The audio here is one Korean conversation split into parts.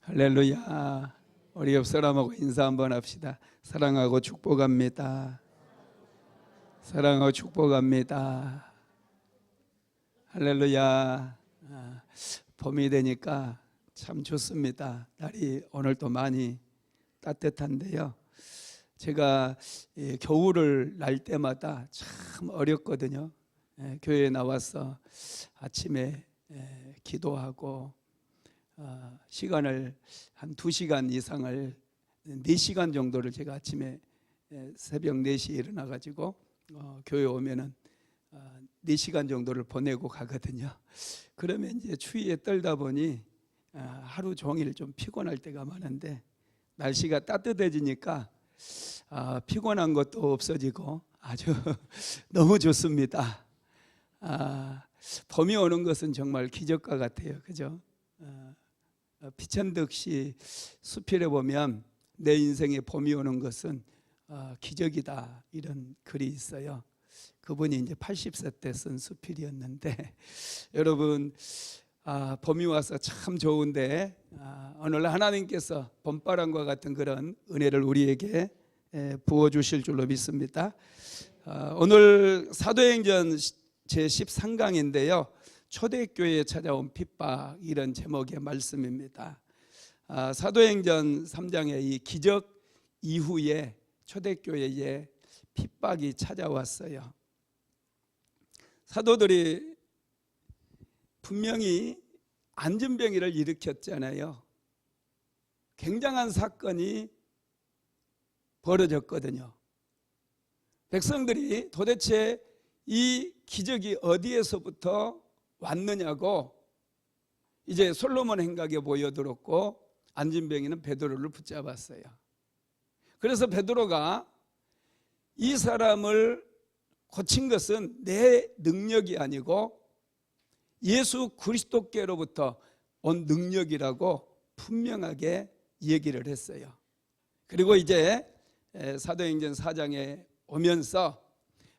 할렐루야. 우리 옆 사람하고 인사 한번 합시다. 사랑하고 축복합니다. 사랑하고 축복합니다. 할렐루야. 봄이 되니까 참 좋습니다. 날이 오늘도 많이 따뜻한데요. 제가 겨울을 날 때마다 참 어렵거든요. 교회에 나와서 아침에 기도하고 시간을 한 2시간 이상을 4시간 정도를 제가 아침에 새벽 4시에 일어나 가지고 교회 오면은 4시간 정도를 보내고 가거든요. 그러면 이제 추위에 떨다 보니 하루 종일 좀 피곤할 때가 많은데 날씨가 따뜻해지니까 피곤한 것도 없어지고 아주 너무 좋습니다. 봄이 오는 것은 정말 기적과 같아요. 그죠? 피천득 씨 수필에 보면 내 인생에 봄이 오는 것은 기적이다, 이런 글이 있어요. 그분이 이제 80세 때 쓴 수필이었는데 여러분, 봄이 와서 참 좋은데 오늘 하나님께서 봄바람과 같은 그런 은혜를 우리에게 부어주실 줄로 믿습니다. 오늘 사도행전 제13강인데요 초대교회에 찾아온 핍박, 이런 제목의 말씀입니다. 사도행전 3장의 이 기적 이후에 초대교회에 핍박이 찾아왔어요. 사도들이 분명히 안전병기를 일으켰잖아요. 굉장한 사건이 벌어졌거든요. 백성들이 도대체 이 기적이 어디에서부터 왔느냐고 이제 솔로몬 행각에 모여들었고 안진병이는 베드로를 붙잡았어요. 그래서 베드로가 이 사람을 고친 것은 내 능력이 아니고 예수 그리스도께로부터 온 능력이라고 분명하게 얘기를 했어요. 그리고 이제 사도행전 4장에 오면서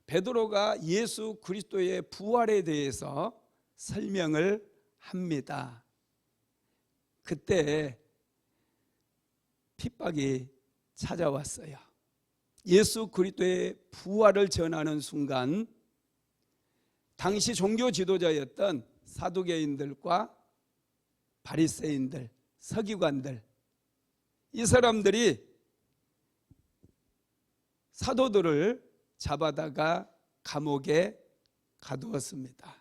베드로가 예수 그리스도의 부활에 대해서 설명을 합니다. 그때 핍박이 찾아왔어요. 예수 그리스도의 부활을 전하는 순간 당시 종교 지도자였던 사두개인들과 바리새인들, 서기관들, 이 사람들이 사도들을 잡아다가 감옥에 가두었습니다.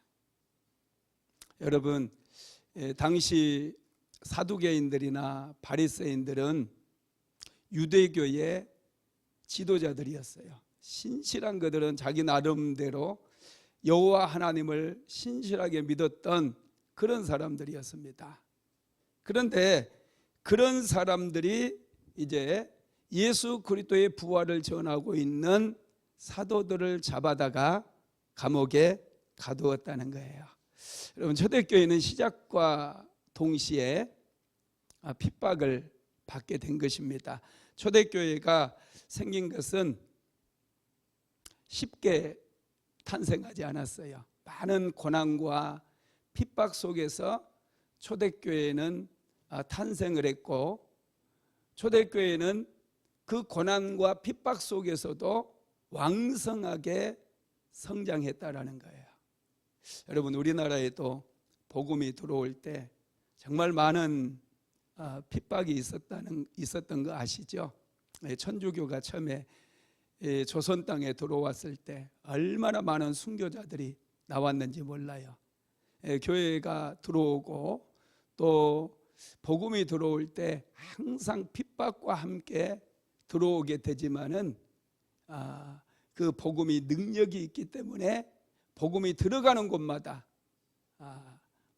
여러분, 당시 사두개인들이나 바리새인들은 유대교의 지도자들이었어요. 신실한 그들은 자기 나름대로 여호와 하나님을 신실하게 믿었던 그런 사람들이었습니다. 그런데 그런 사람들이 이제 예수 그리스도의 부활을 전하고 있는 사도들을 잡아다가 감옥에 가두었다는 거예요. 여러분, 초대교회는 시작과 동시에 핍박을 받게 된 것입니다. 초대교회가 생긴 것은 쉽게 탄생하지 않았어요. 많은 고난과 핍박 속에서 초대교회는 탄생을 했고, 초대교회는 그 고난과 핍박 속에서도 왕성하게 성장했다라는 거예요. 여러분, 우리나라에도 복음이 들어올 때 정말 많은 핍박이 있었던 거 아시죠? 천주교가 처음에 조선 땅에 들어왔을 때 얼마나 많은 순교자들이 나왔는지 몰라요. 교회가 들어오고 또 복음이 들어올 때 항상 핍박과 함께 들어오게 되지만은 그 복음이 능력이 있기 때문에 복음이 들어가는 곳마다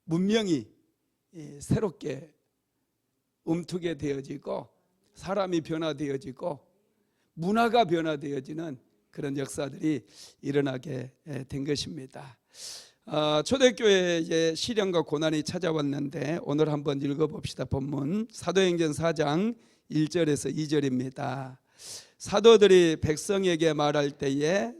문명이 새롭게 움트게 되어지고 사람이 변화되어지고 문화가 변화되어지는 그런 역사들이 일어나게 된 것입니다. 초대교회에 시련과 고난이 찾아왔는데 오늘 한번 읽어봅시다. 본문 사도행전 4장 1절에서 2절입니다. 사도들이 백성에게 말할 때에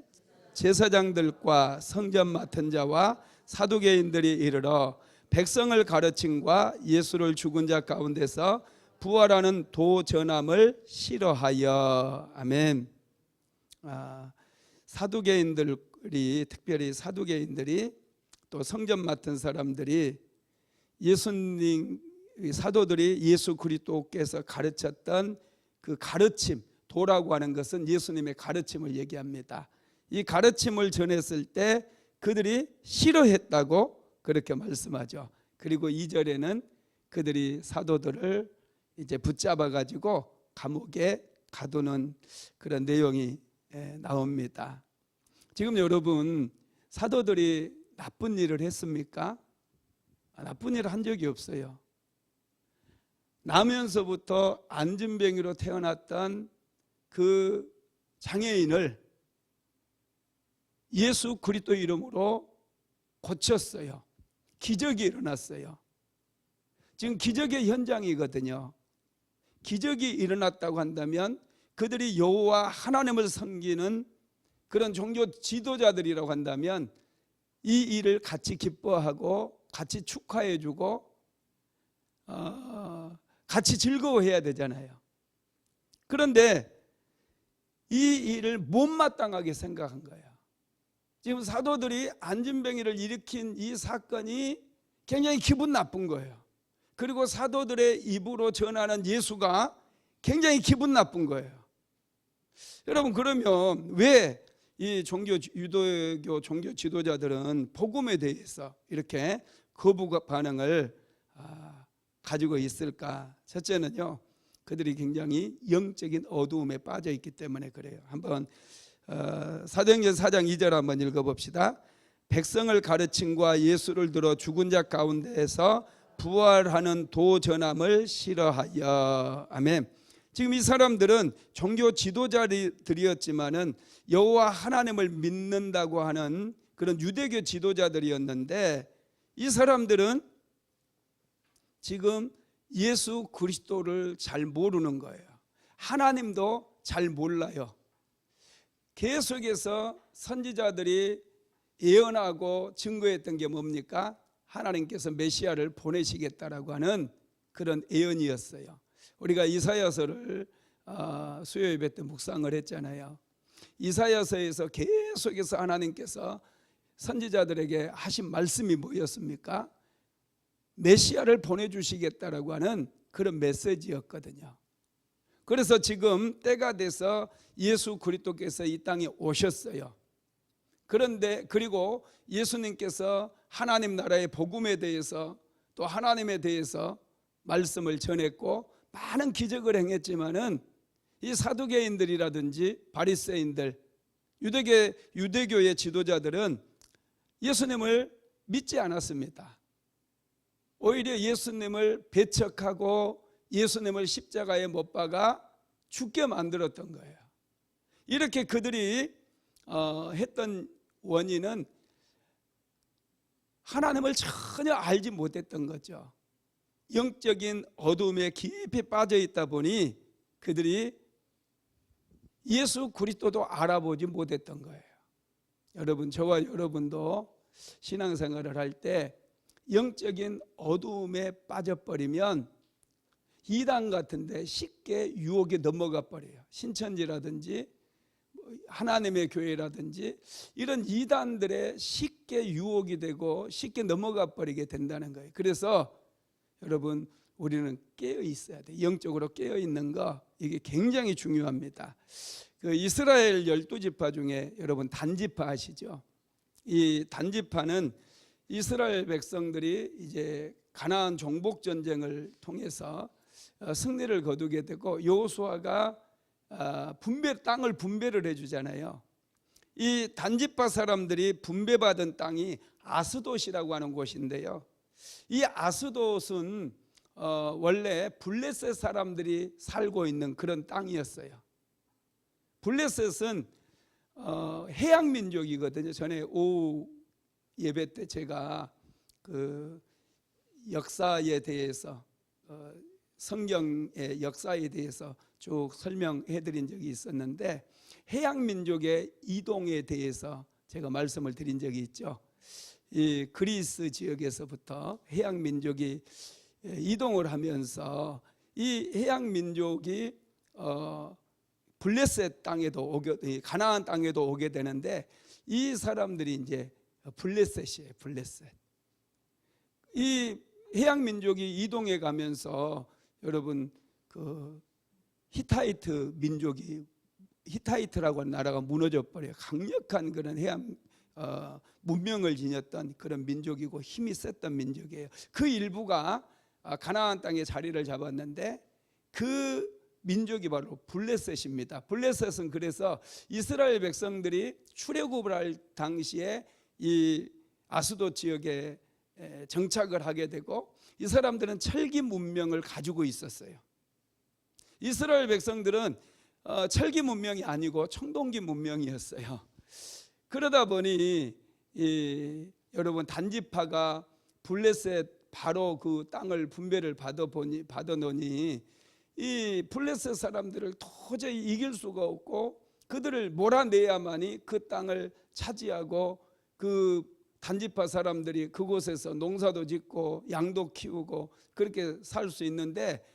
제사장들과 성전 맡은 자와 사두개인들이 이르러 백성을 가르침과 예수를 죽은 자 가운데서 부활하는 도전함을 싫어하여. 아멘. 사두개인들이, 특별히 사두개인들이 또 성전 맡은 사람들이 예수님, 사도들이 예수 그리스도께서 가르쳤던 그 가르침, 도라고 하는 것은 예수님의 가르침을 얘기합니다. 이 가르침을 전했을 때 그들이 싫어했다고 그렇게 말씀하죠. 그리고 2절에는 그들이 사도들을 이제 붙잡아 가지고 감옥에 가두는 그런 내용이 나옵니다. 지금 여러분, 사도들이 나쁜 일을 했습니까? 나쁜 일을 한 적이 없어요. 나면서부터 안진뱅이로 태어났던 그 장애인을 예수 그리스도 이름으로 고쳤어요. 기적이 일어났어요. 지금 기적의 현장이거든요. 기적이 일어났다고 한다면 그들이 여호와 하나님을 섬기는 그런 종교 지도자들이라고 한다면 이 일을 같이 기뻐하고 같이 축하해주고 같이 즐거워해야 되잖아요. 그런데 이 일을 못마땅하게 생각한 거예요. 지금 사도들이 안진뱅이를 일으킨 이 사건이 굉장히 기분 나쁜 거예요. 그리고 사도들의 입으로 전하는 예수가 굉장히 기분 나쁜 거예요. 여러분, 그러면 왜 이 유대교 종교 지도자들은 복음에 대해서 이렇게 거부 반응을 가지고 있을까? 첫째는요, 그들이 굉장히 영적인 어두움에 빠져 있기 때문에 그래요. 한번 사도행전 4장 2절 한번 읽어봅시다. 백성을 가르침과 예수를 들어 죽은 자 가운데에서 부활하는 도전함을 싫어하여. 아멘. 지금 이 사람들은 종교 지도자들이었지만은 여호와 하나님을 믿는다고 하는 그런 유대교 지도자들이었는데, 이 사람들은 지금 예수 그리스도를 잘 모르는 거예요. 하나님도 잘 몰라요. 계속해서 선지자들이 예언하고 증거했던 게 뭡니까? 하나님께서 메시아를 보내시겠다라고 하는 그런 예언이었어요. 우리가 이사야서를 수요 예배 때 묵상을 했잖아요. 이사야서에서 계속해서 하나님께서 선지자들에게 하신 말씀이 뭐였습니까? 메시아를 보내주시겠다라고 하는 그런 메시지였거든요. 그래서 지금 때가 돼서 예수 그리스도께서 이 땅에 오셨어요. 그런데 그리고 예수님께서 하나님 나라의 복음에 대해서 또 하나님에 대해서 말씀을 전했고 많은 기적을 행했지만은 이 사두개인들이라든지 바리새인들, 유대교의 지도자들은 예수님을 믿지 않았습니다. 오히려 예수님을 배척하고 예수님을 십자가에 못 박아 죽게 만들었던 거예요. 이렇게 그들이 했던 원인은 하나님을 전혀 알지 못했던 거죠. 영적인 어둠에 깊이 빠져 있다 보니 그들이 예수 그리스도도 알아보지 못했던 거예요. 여러분, 저와 여러분도 신앙생활을 할 때 영적인 어두움에 빠져버리면 이단 같은데 쉽게 유혹에 넘어가 버려요. 신천지라든지 하나님의 교회라든지 이런 이단들에 쉽게 유혹이 되고 쉽게 넘어가 버리게 된다는 거예요. 그래서 여러분, 우리는 깨어 있어야 돼요. 영적으로 깨어 있는 거, 이게 굉장히 중요합니다. 그 이스라엘 12지파 중에 여러분 단지파 아시죠? 이 단지파는 이스라엘 백성들이 이제 가나안 정복 전쟁을 통해서 승리를 거두게 되고 여호수아가 땅을 분배를 해주잖아요. 이 단지파 사람들이 분배받은 땅이 아스돗이라고 하는 곳인데요. 이 아스돗은 원래 블레셋 사람들이 살고 있는 그런 땅이었어요. 블레셋은 해양 민족이거든요. 전에 오후 예배 때 제가 그 역사에 대해서 성경의 역사에 대해서 쭉 설명해 드린 적이 있었는데, 해양 민족의 이동에 대해서 제가 말씀을 드린 적이 있죠. 이 그리스 지역에서부터 해양 민족이 이동을 하면서 이 해양 민족이 블레셋 땅에도 오게, 가나안 땅에도 오게 되는데, 이 사람들이 이제 블레셋이에요. 블레셋. 이 해양 민족이 이동해 가면서 여러분 그 히타이트 민족이, 히타이트라고 하는 나라가 무너져 버려요. 강력한 그런 해양 문명을 지녔던 그런 민족이고 힘이 셌던 민족이에요. 그 일부가 가나안 땅에 자리를 잡았는데, 그 민족이 바로 블레셋입니다. 블레셋은 그래서 이스라엘 백성들이 출애굽을 할 당시에 이 아스돗 지역에 정착을 하게 되고, 이 사람들은 철기 문명을 가지고 있었어요. 이스라엘 백성들은 철기 문명이 아니고 청동기 문명이었어요. 그러다 보니 여러분 단지파가 블레셋 바로 그 땅을 분배를 받아놓으니 이 블레셋 사람들을 도저히 이길 수가 없고, 그들을 몰아내야만이 그 땅을 차지하고 그 단지파 사람들이 그곳에서 농사도 짓고 양도 키우고 그렇게 살 수 있는데,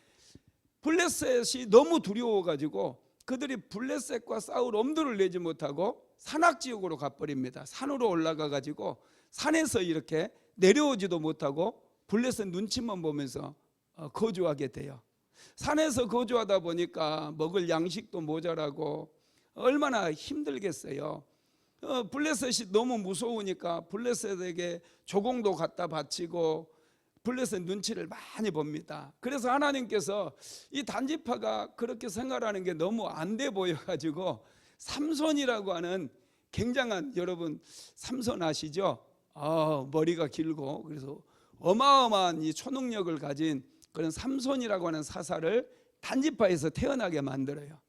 블레셋이 너무 두려워가지고 그들이 블레셋과 싸울 엄두를 내지 못하고 산악지역으로 가버립니다. 산으로 올라가가지고 산에서 이렇게 내려오지도 못하고 블레셋 눈치만 보면서 거주하게 돼요. 산에서 거주하다 보니까 먹을 양식도 모자라고 얼마나 힘들겠어요. 블레셋이 너무 무서우니까 블레셋에게 조공도 갖다 바치고 블레셋 눈치를 많이 봅니다. 그래서 하나님께서 이 단지파가 그렇게 생활하는 게 너무 안 돼 보여가지고 삼손이라고 하는 굉장한, 여러분 삼손 아시죠? 머리가 길고 그래서 어마어마한 이 초능력을 가진 그런 삼손이라고 하는 사사를 단지파에서 태어나게 만들어요.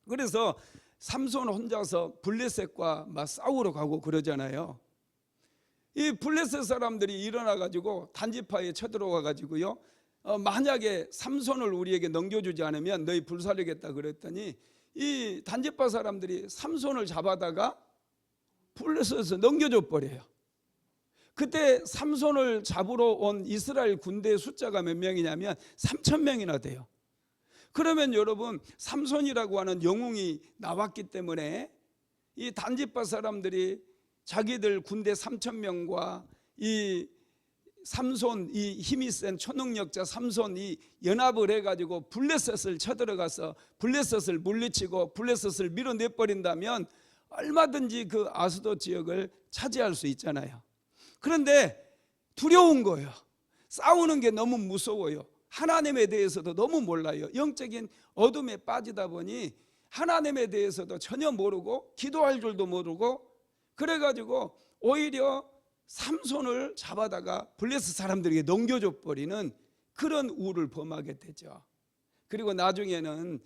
그래서 삼손 혼자서 블레셋과 막 싸우러 가고 그러잖아요. 이 블레셋 사람들이 일어나 가지고 단지파에 쳐들어와 가지고요, 만약에 삼손을 우리에게 넘겨주지 않으면 너희 불살르겠다 그랬더니, 이 단지파 사람들이 삼손을 잡아다가 블레셋에서 넘겨줘 버려요. 그때 삼손을 잡으러 온 이스라엘 군대의 숫자가 몇 명이냐면 3,000명이나 돼요. 그러면 여러분 삼손이라고 하는 영웅이 나왔기 때문에 이 단지파 사람들이 자기들 군대 3,000명과 이 삼손, 이 힘이 센 초능력자 삼손이 연합을 해가지고 블레셋을 쳐들어가서 블레셋을 물리치고 블레셋을 밀어내버린다면 얼마든지 그 아스돗 지역을 차지할 수 있잖아요. 그런데 두려운 거예요. 싸우는 게 너무 무서워요. 하나님에 대해서도 너무 몰라요. 영적인 어둠에 빠지다 보니 하나님에 대해서도 전혀 모르고 기도할 줄도 모르고, 그래가지고 오히려 삼손을 잡아다가 블레셋 사람들에게 넘겨줘 버리는 그런 우를 범하게 되죠. 그리고 나중에는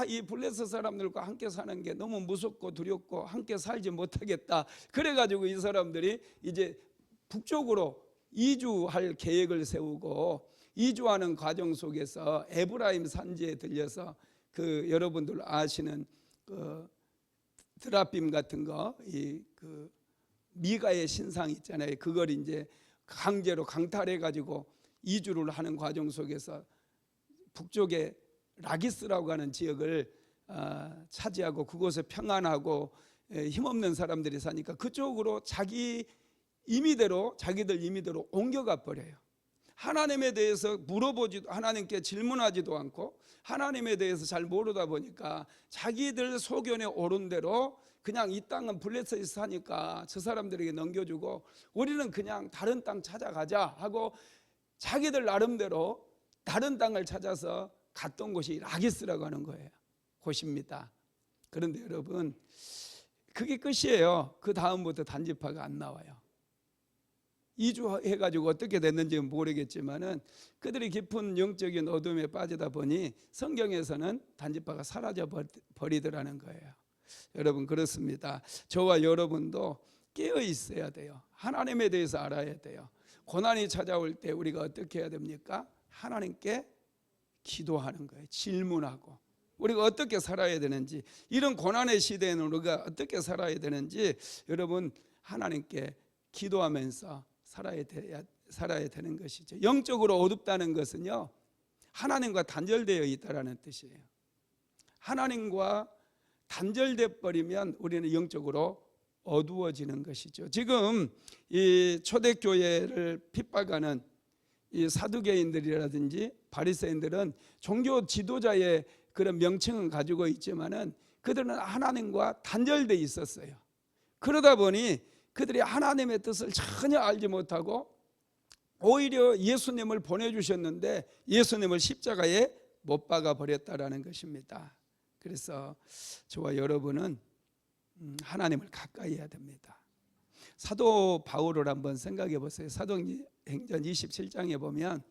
이 블레셋 사람들과 함께 사는 게 너무 무섭고 두렵고 함께 살지 못하겠다, 그래가지고 이 사람들이 이제 북쪽으로 이주할 계획을 세우고, 이주하는 과정 속에서 에브라임 산지에 들려서 그 여러분들 아시는 그 드라빔 같은 거, 그 미가의 신상 있잖아요. 그걸 이제 강제로 강탈해 가지고 이주를 하는 과정 속에서 북쪽에 라기스라고 하는 지역을 차지하고 그곳에 평안하고 힘없는 사람들이 사니까 그쪽으로 자기들 임의대로 옮겨가 버려요. 하나님에 대해서 물어보지도, 하나님께 질문하지도 않고 하나님에 대해서 잘 모르다 보니까 자기들 소견에 오른 대로 그냥 이 땅은 블레셋이 사니까 저 사람들에게 넘겨주고 우리는 그냥 다른 땅 찾아가자 하고 자기들 나름대로 다른 땅을 찾아서 갔던 곳이 라기스라고 하는 거예요. 곳입니다. 그런데 여러분, 그게 끝이에요. 그 다음부터 단지파가 안 나와요. 이주해가지고 어떻게 됐는지는 모르겠지만은 그들이 깊은 영적인 어둠에 빠지다 보니 성경에서는 단지파가 사라져 버리더라는 거예요. 여러분, 그렇습니다. 저와 여러분도 깨어 있어야 돼요. 하나님에 대해서 알아야 돼요. 고난이 찾아올 때 우리가 어떻게 해야 됩니까? 하나님께 기도하는 거예요. 질문하고 우리가 어떻게 살아야 되는지, 이런 고난의 시대에는 우리가 어떻게 살아야 되는지 여러분 하나님께 기도하면서 살아야 되는 것이죠. 영적으로 어둡다는 것은요, 하나님과 단절되어 있다라는 뜻이에요. 하나님과 단절돼 버리면 우리는 영적으로 어두워지는 것이죠. 지금 이 초대교회를 핍박하는 이 사두개인들이라든지 바리새인들은 종교 지도자의 그런 명칭은 가지고 있지만은 그들은 하나님과 단절돼 있었어요. 그러다 보니 그들이 하나님의 뜻을 전혀 알지 못하고 오히려 예수님을 보내주셨는데 예수님을 십자가에 못 박아 버렸다라는 것입니다. 그래서 저와 여러분은 하나님을 가까이 해야 됩니다. 사도 바울을 한번 생각해 보세요. 사도행전 27장에 보면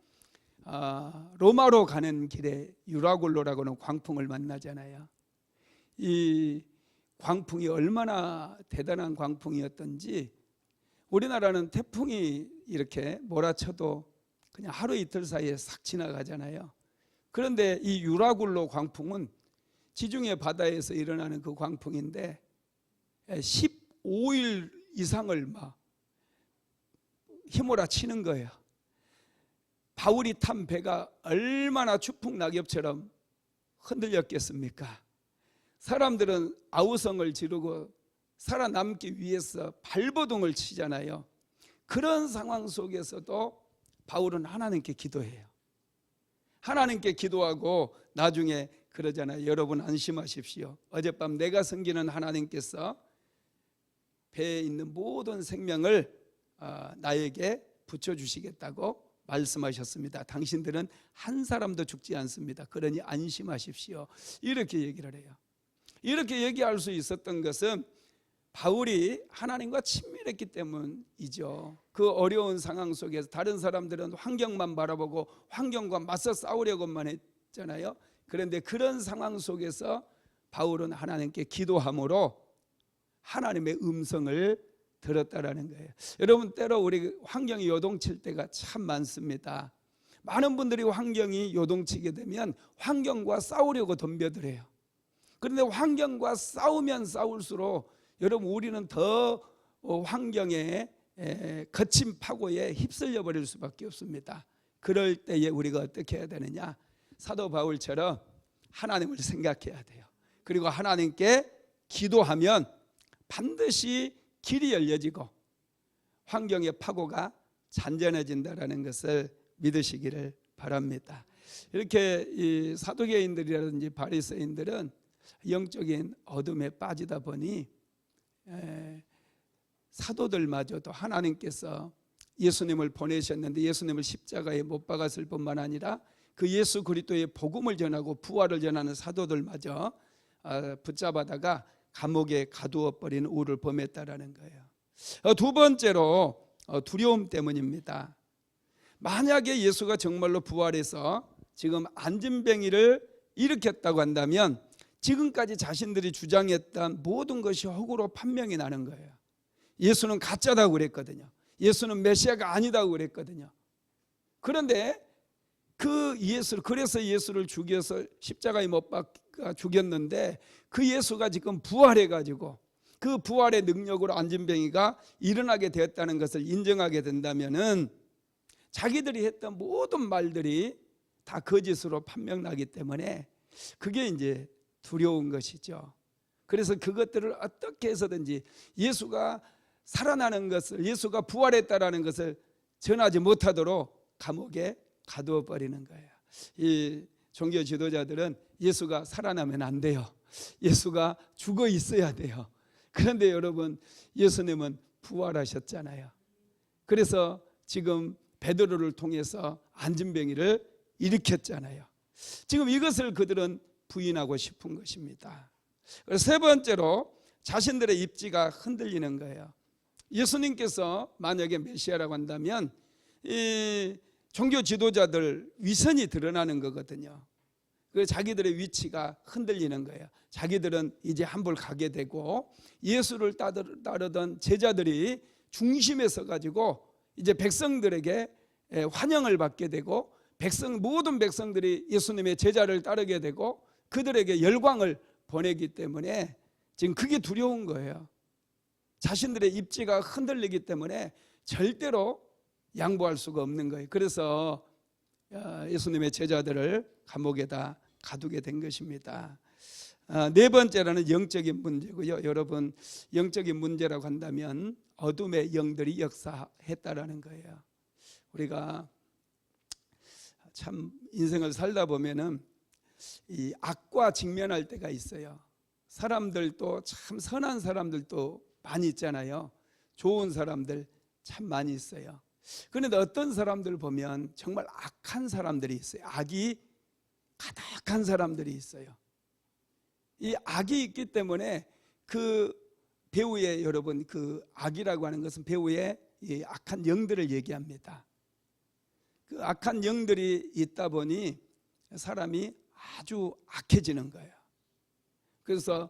로마로 가는 길에 유라굴로라고는 광풍을 만나잖아요. 이 광풍이 얼마나 대단한 광풍이었던지, 우리나라는 태풍이 이렇게 몰아쳐도 그냥 하루 이틀 사이에 싹 지나가잖아요. 그런데 이 유라굴로 광풍은 지중해 바다에서 일어나는 그 광풍인데 15일 이상을 막 휘몰아치는 거예요. 바울이 탄 배가 얼마나 추풍 낙엽처럼 흔들렸겠습니까? 사람들은 아우성을 지르고 살아남기 위해서 발버둥을 치잖아요. 그런 상황 속에서도 바울은 하나님께 기도해요. 하나님께 기도하고 나중에 그러잖아요. 여러분 안심하십시오. 어젯밤 내가 섬기는 하나님께서 배에 있는 모든 생명을 나에게 붙여주시겠다고 말씀하셨습니다. 당신들은 한 사람도 죽지 않습니다. 그러니 안심하십시오. 이렇게 얘기를 해요. 이렇게 얘기할 수 있었던 것은 바울이 하나님과 친밀했기 때문이죠. 그 어려운 상황 속에서 다른 사람들은 환경만 바라보고 환경과 맞서 싸우려고만 했잖아요. 그런데 그런 상황 속에서 바울은 하나님께 기도함으로 하나님의 음성을 들었다라는 거예요. 여러분, 때로 우리 환경이 요동칠 때가 참 많습니다. 많은 분들이 환경이 요동치게 되면 환경과 싸우려고 덤벼들어요. 그런데 환경과 싸우면 싸울수록 여러분 우리는 더 환경의 거친 파고에 휩쓸려 버릴 수밖에 없습니다. 그럴 때에 우리가 어떻게 해야 되느냐? 사도 바울처럼 하나님을 생각해야 돼요. 그리고 하나님께 기도하면 반드시 길이 열려지고 환경의 파고가 잔잔해진다라는 것을 믿으시기를 바랍니다. 이렇게 이 사두개인들이라든지 바리새인들은 영적인 어둠에 빠지다 보니 사도들마저도 하나님께서 예수님을 보내셨는데 예수님을 십자가에 못 박았을 뿐만 아니라 그 예수 그리스도의 복음을 전하고 부활을 전하는 사도들마저 붙잡아다가 감옥에 가두어 버리는 우를 범했다라는 거예요. 두 번째로 두려움 때문입니다. 만약에 예수가 정말로 부활해서 지금 안진뱅이를 일으켰다고 한다면 지금까지 자신들이 주장했던 모든 것이 허구로 판명이 나는 거예요. 예수는 가짜다고 그랬거든요. 예수는 메시아가 아니다고 그랬거든요. 그런데 그래서 예수를 죽여서 십자가에 못 박아 죽였는데 그 예수가 지금 부활해가지고 그 부활의 능력으로 안진뱅이가 일어나게 되었다는 것을 인정하게 된다면은 자기들이 했던 모든 말들이 다 거짓으로 판명나기 때문에 그게 이제 두려운 것이죠. 그래서 그것들을 어떻게 해서든지 예수가 살아나는 것을, 예수가 부활했다라는 것을 전하지 못하도록 감옥에 가두어 버리는 거예요. 이 종교 지도자들은 예수가 살아나면 안 돼요. 예수가 죽어 있어야 돼요. 그런데 여러분, 예수님은 부활하셨잖아요. 그래서 지금 베드로를 통해서 안진뱅이를 일으켰잖아요. 지금 이것을 그들은 부인하고 싶은 것입니다. 세 번째로 자신들의 입지가 흔들리는 거예요. 예수님께서 만약에 메시아라고 한다면 이 종교 지도자들 위선이 드러나는 거거든요. 그래서 자기들의 위치가 흔들리는 거예요. 자기들은 이제 한불 가게 되고 예수를 따르던 제자들이 중심에 서가지고 이제 백성들에게 환영을 받게 되고 모든 백성들이 예수님의 제자를 따르게 되고 그들에게 열광을 보내기 때문에 지금 그게 두려운 거예요. 자신들의 입지가 흔들리기 때문에 절대로 양보할 수가 없는 거예요. 그래서 예수님의 제자들을 감옥에다 가두게 된 것입니다. 네 번째로는 영적인 문제고요. 여러분, 영적인 문제라고 한다면 어둠의 영들이 역사했다라는 거예요. 우리가 참 인생을 살다 보면은 이 악과 직면할 때가 있어요. 사람들도 참 선한 사람들도 많이 있잖아요. 좋은 사람들 참 많이 있어요. 그런데 어떤 사람들 보면 정말 악한 사람들이 있어요. 악이 가득한 사람들이 있어요. 이 악이 있기 때문에 그 배후에, 여러분, 그 악이라고 하는 것은 배후에 이 악한 영들을 얘기합니다. 그 악한 영들이 있다 보니 사람이 아주 악해지는 거예요. 그래서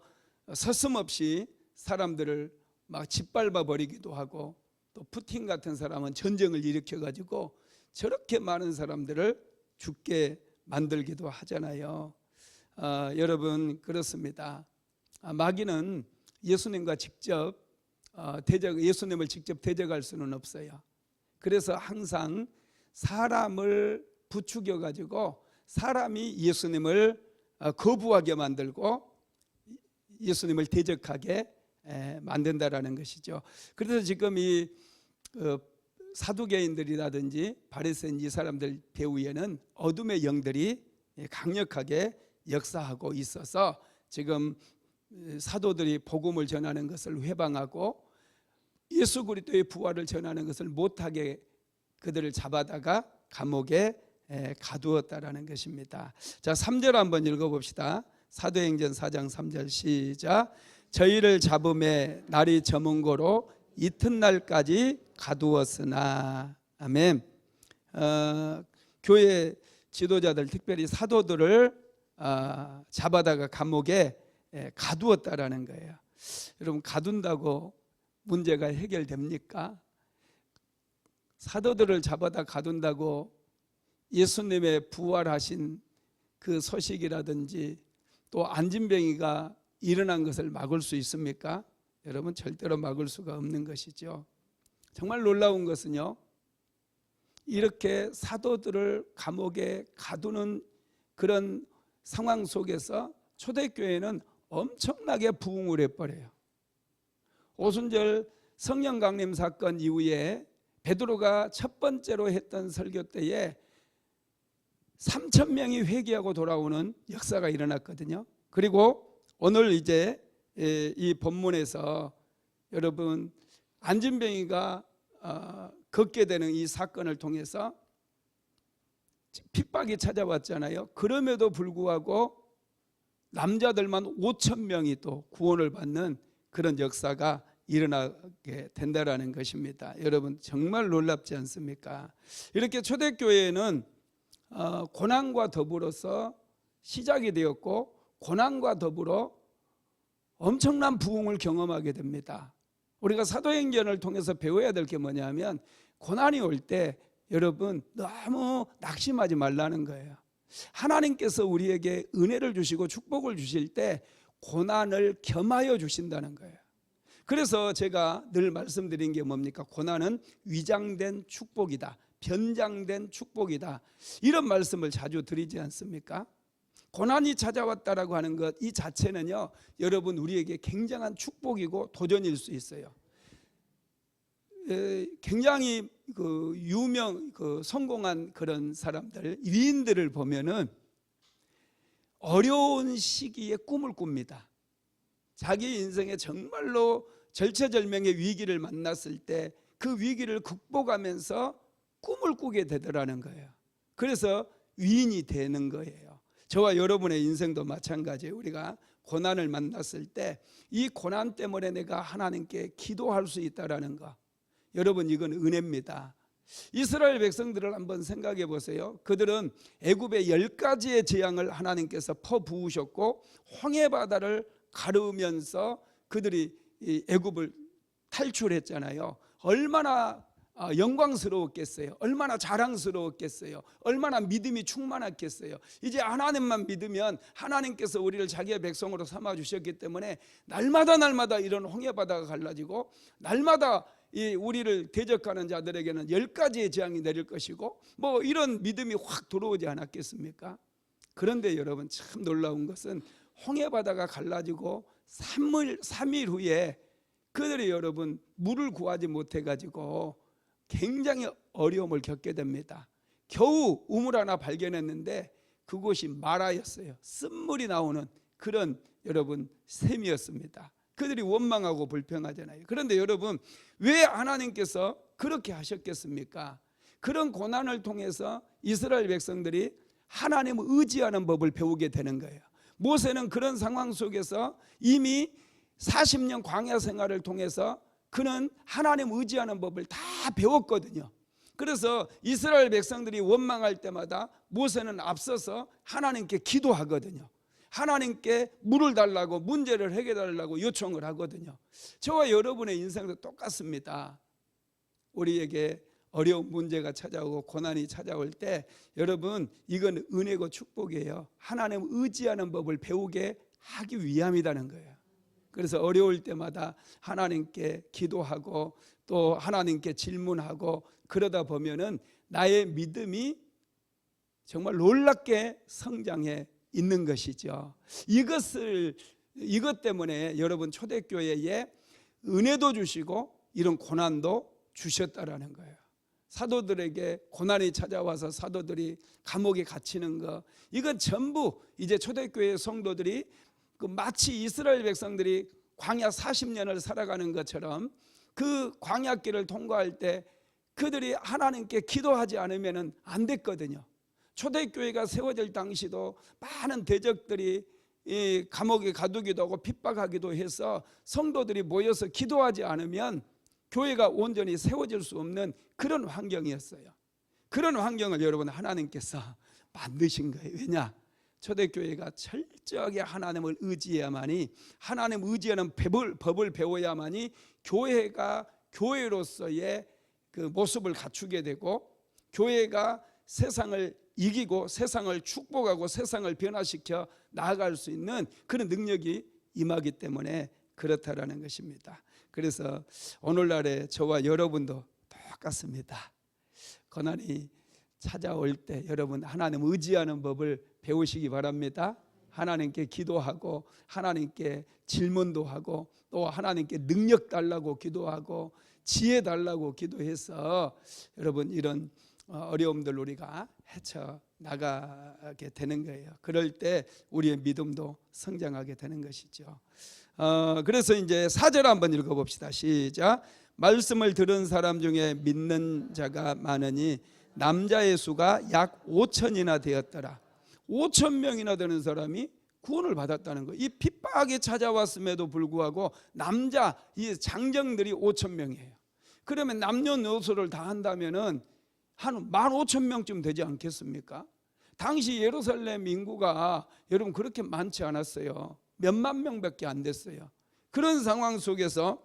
서슴없이 사람들을 막 짓밟아 버리기도 하고, 또 푸틴 같은 사람은 전쟁을 일으켜 가지고 저렇게 많은 사람들을 죽게 만들기도 하잖아요. 여러분, 그렇습니다. 마귀는 예수님과 직접 예수님을 직접 대적할 수는 없어요. 그래서 항상 사람을 부추겨 가지고 사람이 예수님을 거부하게 만들고 예수님을 대적하게 만든다라는 것이죠. 그래서 지금 이 사두개인들이라든지 바리새인 이 사람들 배후에는 어둠의 영들이 강력하게 역사하고 있어서 지금 사도들이 복음을 전하는 것을 회방하고 예수 그리스도의 부활을 전하는 것을 못하게 그들을 잡아다가 감옥에 가두었다라는 것입니다. 자, 3절 한번 읽어봅시다. 사도행전 4장 3절 시작. 저희를 잡음에 날이 저문 고로 이튿날까지 가두었으나. 아멘. 교회 지도자들, 특별히 사도들을 잡아다가 감옥에 가두었다라는 거예요. 여러분, 가둔다고 문제가 해결됩니까? 사도들을 잡아다 가둔다고 예수님의 부활하신 그 소식이라든지 또 안진병이가 일어난 것을 막을 수 있습니까? 여러분, 절대로 막을 수가 없는 것이죠. 정말 놀라운 것은요, 이렇게 사도들을 감옥에 가두는 그런 상황 속에서 초대교회는 엄청나게 부흥을 해버려요. 오순절 성령 강림 사건 이후에 베드로가 첫 번째로 했던 설교 때에 3,000명이 회개하고 돌아오는 역사가 일어났거든요. 그리고 오늘 이제 이 본문에서 여러분, 안진병이가 걷게 되는 이 사건을 통해서 핍박이 찾아왔잖아요. 그럼에도 불구하고 남자들만 5,000명이 또 구원을 받는 그런 역사가 일어나게 된다라는 것입니다. 여러분, 정말 놀랍지 않습니까? 이렇게 초대교회는 고난과 더불어서 시작이 되었고, 고난과 더불어 엄청난 부흥을 경험하게 됩니다. 우리가 사도행전을 통해서 배워야 될 게 뭐냐면, 고난이 올 때 여러분 너무 낙심하지 말라는 거예요. 하나님께서 우리에게 은혜를 주시고 축복을 주실 때 고난을 겸하여 주신다는 거예요. 그래서 제가 늘 말씀드린 게 뭡니까? 고난은 위장된 축복이다, 변장된 축복이다, 이런 말씀을 자주 드리지 않습니까? 고난이 찾아왔다라고 하는 것 이 자체는요, 여러분, 우리에게 굉장한 축복이고 도전일 수 있어요. 굉장히 성공한 그런 사람들, 위인들을 보면은 어려운 시기에 꿈을 꿉니다. 자기 인생에 정말로 절체절명의 위기를 만났을 때 그 위기를 극복하면서 꿈을 꾸게 되더라는 거예요. 그래서 위인이 되는 거예요. 저와 여러분의 인생도 마찬가지예요. 우리가 고난을 만났을 때 이 고난 때문에 내가 하나님께 기도할 수 있다라는 거, 여러분, 이건 은혜입니다. 이스라엘 백성들을 한번 생각해 보세요. 그들은 애굽의 10가지의 재앙을 하나님께서 퍼부으셨고 홍해바다를 가르면서 그들이 애굽을 탈출했잖아요. 얼마나 영광스러웠겠어요? 얼마나 자랑스러웠겠어요? 얼마나 믿음이 충만했겠어요? 이제 하나님만 믿으면 하나님께서 우리를 자기의 백성으로 삼아주셨기 때문에 날마다 이런 홍해바다가 갈라지고 날마다 우리를 대적하는 자들에게는 10가지의 재앙이 내릴 것이고 뭐 이런 믿음이 확 들어오지 않았겠습니까? 그런데 여러분 참 놀라운 것은 홍해바다가 갈라지고 3일 후에 그들이 여러분 물을 구하지 못해가지고 굉장히 어려움을 겪게 됩니다. 겨우 우물 하나 발견했는데 그곳이 마라였어요. 쓴물이 나오는 그런 여러분 샘이었습니다. 그들이 원망하고 불평하잖아요. 그런데 여러분 왜 하나님께서 그렇게 하셨겠습니까? 그런 고난을 통해서 이스라엘 백성들이 하나님을 의지하는 법을 배우게 되는 거예요. 모세는 그런 상황 속에서 이미 40년 광야 생활을 통해서 그는 하나님 의지하는 법을 다 배웠거든요. 그래서 이스라엘 백성들이 원망할 때마다 모세는 앞서서 하나님께 기도하거든요. 하나님께 물을 달라고 문제를 해결해 달라고 요청을 하거든요. 저와 여러분의 인생도 똑같습니다. 우리에게 어려운 문제가 찾아오고 고난이 찾아올 때 여러분 이건 은혜고 축복이에요. 하나님 의지하는 법을 배우게 하기 위함이라는 거예요. 그래서 어려울 때마다 하나님께 기도하고 또 하나님께 질문하고 그러다 보면은 나의 믿음이 정말 놀랍게 성장해 있는 것이죠. 이것 때문에 여러분 초대교회에 은혜도 주시고 이런 고난도 주셨다라는 거예요. 사도들에게 고난이 찾아와서 사도들이 감옥에 갇히는 거, 이건 전부 이제 초대교회 성도들이 마치 이스라엘 백성들이 광야 40년을 살아가는 것처럼 그 광야길을 통과할 때 그들이 하나님께 기도하지 않으면 안 됐거든요. 초대교회가 세워질 당시도 많은 대적들이 이 감옥에 가두기도 하고 핍박하기도 해서 성도들이 모여서 기도하지 않으면 교회가 온전히 세워질 수 없는 그런 환경이었어요. 그런 환경을 여러분 하나님께서 만드신 거예요. 왜냐? 초대교회가 철저하게 하나님을 의지해야만이, 하나님 의지하는 법을 배워야만이 교회가 교회로서의 그 모습을 갖추게 되고 교회가 세상을 이기고 세상을 축복하고 세상을 변화시켜 나아갈 수 있는 그런 능력이 임하기 때문에 그렇다라는 것입니다. 그래서 오늘날에 저와 여러분도 똑같습니다. 고난이 찾아올 때 여러분 하나님 의지하는 법을 배우시기 바랍니다. 하나님께 기도하고 하나님께 질문도 하고 또 하나님께 능력 달라고 기도하고 지혜 달라고 기도해서 여러분 이런 어려움들 우리가 헤쳐 나가게 되는 거예요. 그럴 때 우리의 믿음도 성장하게 되는 것이죠. 그래서 이제 4절 한번 읽어봅시다. 시작. 말씀을 들은 사람 중에 믿는 자가 많으니 남자의 수가 약 5천이나 되었더라. 5천 명이나 되는 사람이 구원을 받았다는 거예요. 이 핍박이 찾아왔음에도 불구하고 남자 이 장정들이 5천 명이에요. 그러면 남녀노소를 다 한다면은 한 15,000명쯤 되지 않겠습니까? 당시 예루살렘 인구가 여러분 그렇게 많지 않았어요. 몇만 명밖에 안 됐어요. 그런 상황 속에서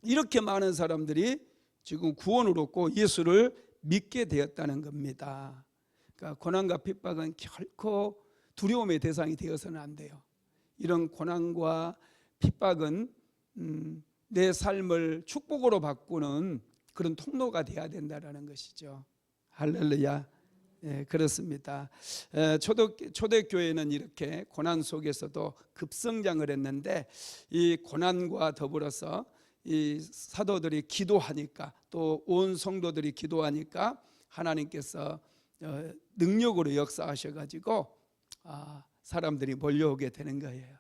이렇게 많은 사람들이 지금 구원을 얻고 예수를 믿게 되었다는 겁니다. 그러니까 고난과 핍박은 결코 두려움의 대상이 되어서는 안 돼요. 이런 고난과 핍박은 내 삶을 축복으로 바꾸는 그런 통로가 돼야 된다는 것이죠. 할렐루야. 예, 그렇습니다. 초대교회는 이렇게 고난 속에서도 급성장을 했는데 이 고난과 더불어서 이 사도들이 기도하니까 또 온 성도들이 기도하니까 하나님께서 능력으로 역사하셔가지고 사람들이 몰려오게 되는 거예요.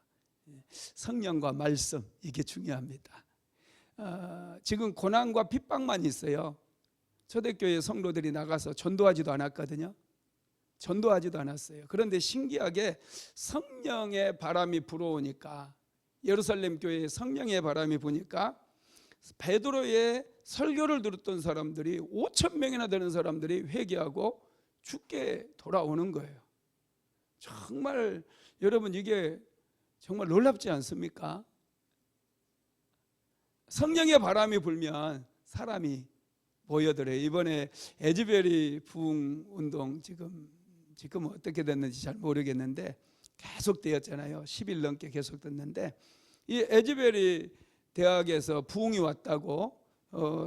성령과 말씀, 이게 중요합니다. 지금 고난과 핍박만 있어요. 초대교회 성도들이 나가서 전도하지도 않았거든요. 전도하지도 않았어요. 그런데 신기하게 성령의 바람이 불어오니까, 예루살렘 교회에 성령의 바람이 부니까 베드로의 설교를 들었던 사람들이 5천 명이나 되는 사람들이 회개하고 죽게 돌아오는 거예요. 정말 여러분 이게 정말 놀랍지 않습니까? 성령의 바람이 불면 사람이 보여드려요. 이번에 에즈베리 부흥 운동 지금 어떻게 됐는지 잘 모르겠는데 계속 되었잖아요. 10일 넘게 계속 됐는데 이 에즈베리 대학에서 부흥이 왔다고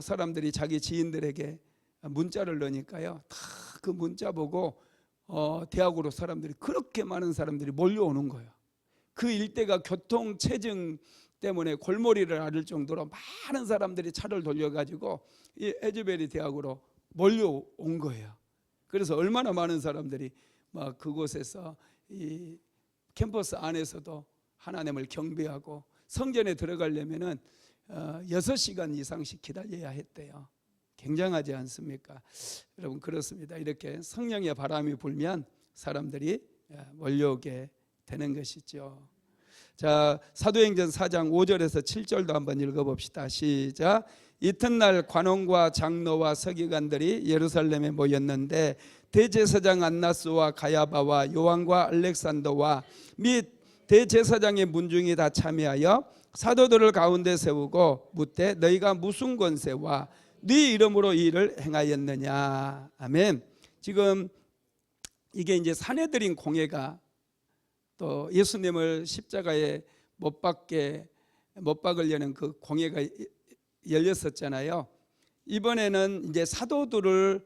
사람들이 자기 지인들에게 문자를 넣으니까요. 다 그 문자 보고 대학으로 사람들이 그렇게 많은 사람들이 몰려오는 거예요. 그 일대가 교통 체증 때문에 골머리를 앓을 정도로 많은 사람들이 차를 돌려가지고 이 에즈베리 대학으로 몰려온 거예요. 그래서 얼마나 많은 사람들이 막 그곳에서 이 캠퍼스 안에서도 하나님을 경배하고 성전에 들어가려면은 6시간 이상씩 기다려야 했대요. 굉장하지 않습니까? 여러분 그렇습니다. 이렇게 성령의 바람이 불면 사람들이 몰려오게 되는 것이죠. 자, 사도행전 4장 5절에서 7절도 한번 읽어봅시다. 시작. 이튿날 관원과 장로와 서기관들이 예루살렘에 모였는데 대제사장 안나스와 가야바와 요한과 알렉산더와 및 대제사장의 문중이 다 참여하여 사도들을 가운데 세우고 묻되 너희가 무슨 권세와 네 이름으로 이 일을 행하였느냐. 아멘. 지금 이게 이제 사내들인 공회가 또 예수님을 십자가에 못 박으려는 그 공회가 열렸었잖아요. 이번에는 이제 사도들을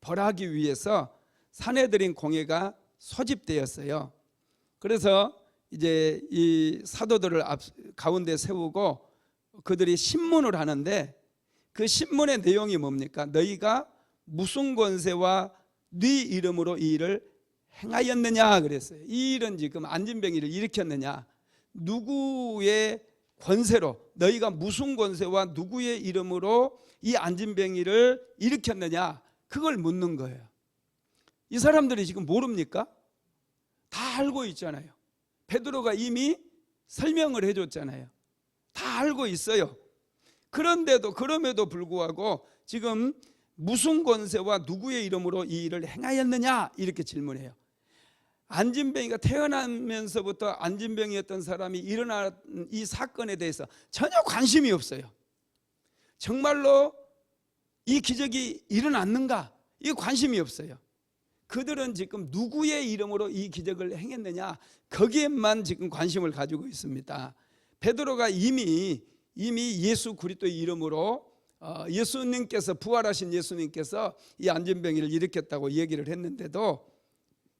벌하기 위해서 사내들인 공회가 소집되었어요. 그래서 이제 이 사도들을 가운데 세우고 그들이 신문을 하는데 그 신문의 내용이 뭡니까? 너희가 무슨 권세와 네 이름으로 이 일을 행하였느냐 그랬어요. 이 일은 지금 안진뱅이를 일으켰느냐, 누구의 권세로, 너희가 무슨 권세와 누구의 이름으로 이 안진뱅이를 일으켰느냐, 그걸 묻는 거예요. 이 사람들이 지금 모릅니까? 다 알고 있잖아요. 베드로가 이미 설명을 해줬잖아요. 다 알고 있어요. 그럼에도 불구하고 지금 무슨 권세와 누구의 이름으로 이 일을 행하였느냐 이렇게 질문해요. 안진뱅이가 태어나면서부터 안진뱅이였던 사람이 일어난 이 사건에 대해서 전혀 관심이 없어요. 정말로 이 기적이 일어났는가? 이 관심이 없어요. 그들은 지금 누구의 이름으로 이 기적을 행했느냐, 거기에만 지금 관심을 가지고 있습니다. 베드로가 이미 예수 그리스도의 이름으로 예수님께서, 부활하신 예수님께서 이 안진뱅이를 일으켰다고 얘기를 했는데도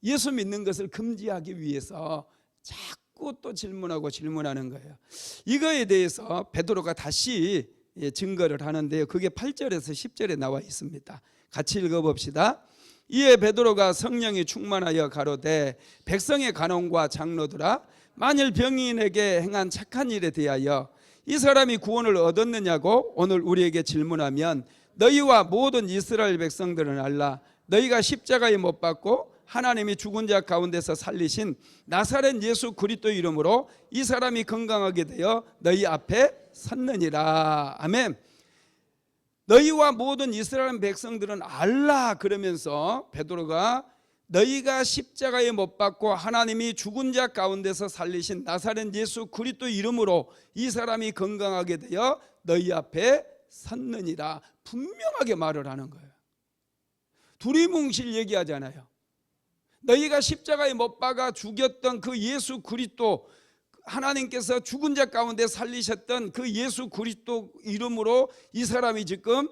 예수 믿는 것을 금지하기 위해서 자꾸 또 질문하는 거예요. 이거에 대해서 베드로가 다시 증거를 하는데요. 그게 8절에서 10절에 나와 있습니다. 같이 읽어봅시다. 이에 베드로가 성령이 충만하여 가로되 백성의 간원과 장로들아, 만일 병인에게 행한 착한 일에 대하여 이 사람이 구원을 얻었느냐고 오늘 우리에게 질문하면 너희와 모든 이스라엘 백성들은 알라. 너희가 십자가에 못 박고 하나님이 죽은 자 가운데서 살리신 나사렛 예수 그리스도 이름으로 이 사람이 건강하게 되어 너희 앞에 섰느니라. 아멘. 너희와 모든 이스라엘 백성들은 알라 그러면서 베드로가 너희가 십자가에 못 박고 하나님이 죽은 자 가운데서 살리신 나사렛 예수 그리스도 이름으로 이 사람이 건강하게 되어 너희 앞에 섰느니라. 분명하게 말을 하는 거예요. 두리뭉실 얘기하잖아요. 너희가 십자가에 못 박아 죽였던 그 예수 그리스도, 하나님께서 죽은 자 가운데 살리셨던 그 예수 그리스도 이름으로 이 사람이 지금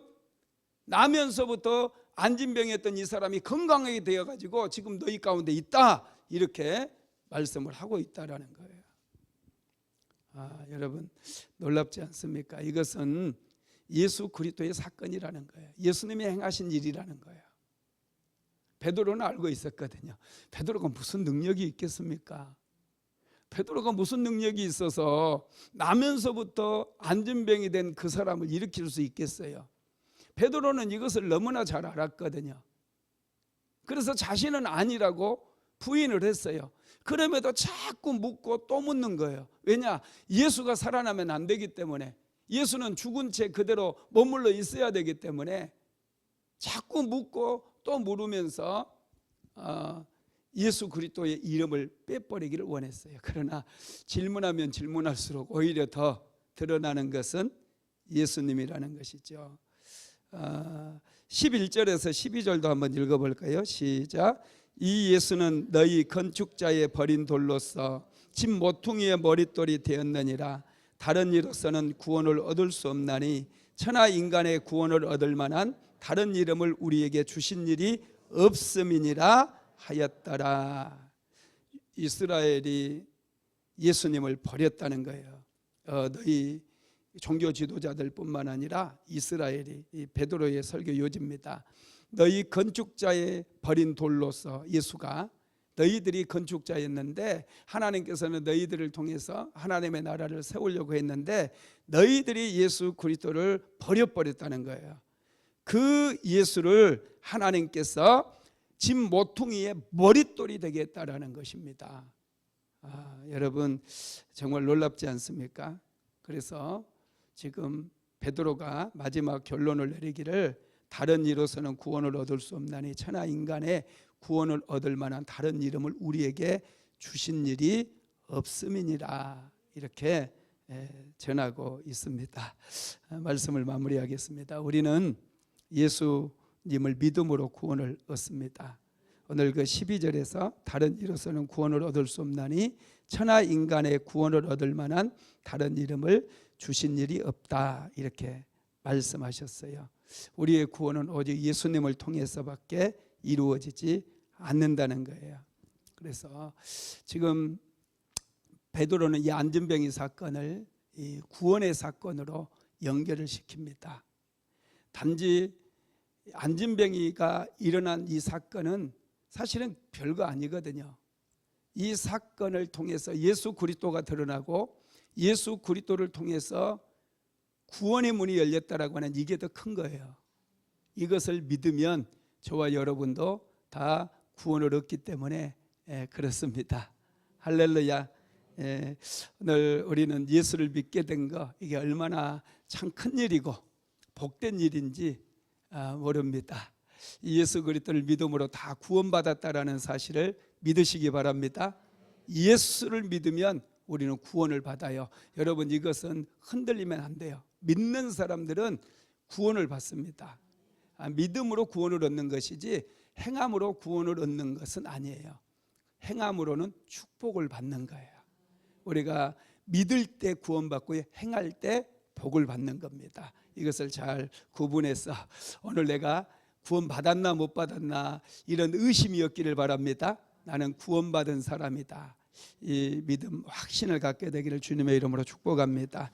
나면서부터 안진병이었던 이 사람이 건강하게 되어가지고 지금 너희 가운데 있다, 이렇게 말씀을 하고 있다라는 거예요. 여러분 놀랍지 않습니까? 이것은 예수 그리스도의 사건이라는 거예요. 예수님이 행하신 일이라는 거예요. 베드로는 알고 있었거든요. 베드로가 무슨 능력이 있겠습니까? 베드로가 무슨 능력이 있어서 나면서부터 안진병이 된 그 사람을 일으킬 수 있겠어요? 베드로는 이것을 너무나 잘 알았거든요. 그래서 자신은 아니라고 부인을 했어요. 그럼에도 자꾸 묻고 또 묻는 거예요. 왜냐? 예수가 살아나면 안 되기 때문에, 예수는 죽은 채 그대로 머물러 있어야 되기 때문에 자꾸 묻고 또 물으면서 예수 그리스도의 이름을 빼버리기를 원했어요. 그러나 질문하면 질문할수록 오히려 더 드러나는 것은 예수님이라는 것이죠. 11절에서 12절도 한번 읽어볼까요? 시작. 이 예수는 너희 건축자의 버린 돌로서 집 모퉁이의 머릿돌이 되었느니라. 다른 이로서는 구원을 얻을 수 없나니 천하 인간의 구원을 얻을 만한 다른 이름을 우리에게 주신 일이 없음이니라 하였더라. 이스라엘이 예수님을 버렸다는 거예요. 너희 종교 지도자들 뿐만 아니라 이스라엘이, 이 베드로의 설교 요지입니다. 너희 건축자의 버린 돌로서, 예수가 너희들이 건축자였는데 하나님께서는 너희들을 통해서 하나님의 나라를 세우려고 했는데 너희들이 예수 그리스도를 버려버렸다는 거예요. 그 예수를 하나님께서 집 모퉁이의 머릿돌이 되게 했다라는 것입니다. 여러분 정말 놀랍지 않습니까? 그래서 지금 베드로가 마지막 결론을 내리기를 다른 이로서는 구원을 얻을 수 없나니 천하 인간의 구원을 얻을 만한 다른 이름을 우리에게 주신 일이 없음이니라, 이렇게 전하고 있습니다. 말씀을 마무리하겠습니다. 우리는 예수님을 믿음으로 구원을 얻습니다. 오늘 그 12절에서 다른 이로서는 구원을 얻을 수 없나니 천하 인간의 구원을 얻을 만한 다른 이름을 주신 일이 없다, 이렇게 말씀하셨어요. 우리의 구원은 오직 예수님을 통해서밖에 이루어지지 않는다는 거예요. 그래서 지금 베드로는 이 안진뱅이 사건을 이 구원의 사건으로 연결을 시킵니다. 단지 안진뱅이가 일어난 이 사건은 사실은 별거 아니거든요. 이 사건을 통해서 예수 그리스도가 드러나고 예수 그리스도를 통해서 구원의 문이 열렸다라고 하는 이게 더 큰 거예요. 이것을 믿으면 저와 여러분도 다 구원을 얻기 때문에 그렇습니다. 할렐루야. 오늘 우리는 예수를 믿게 된 거, 이게 얼마나 참 큰 일이고 복된 일인지 모릅니다. 예수 그리스도를 믿음으로 다 구원받았다라는 사실을 믿으시기 바랍니다. 예수를 믿으면 우리는 구원을 받아요. 여러분 이것은 흔들리면 안 돼요. 믿는 사람들은 구원을 받습니다. 믿음으로 구원을 얻는 것이지 행함으로 구원을 얻는 것은 아니에요. 행함으로는 축복을 받는 거예요. 우리가 믿을 때 구원받고 행할 때 복을 받는 겁니다. 이것을 잘 구분해서 오늘 내가 구원받았나 못 받았나 이런 의심이 없기를 바랍니다. 나는 구원받은 사람이다, 이 믿음 확신을 갖게 되기를 주님의 이름으로 축복합니다.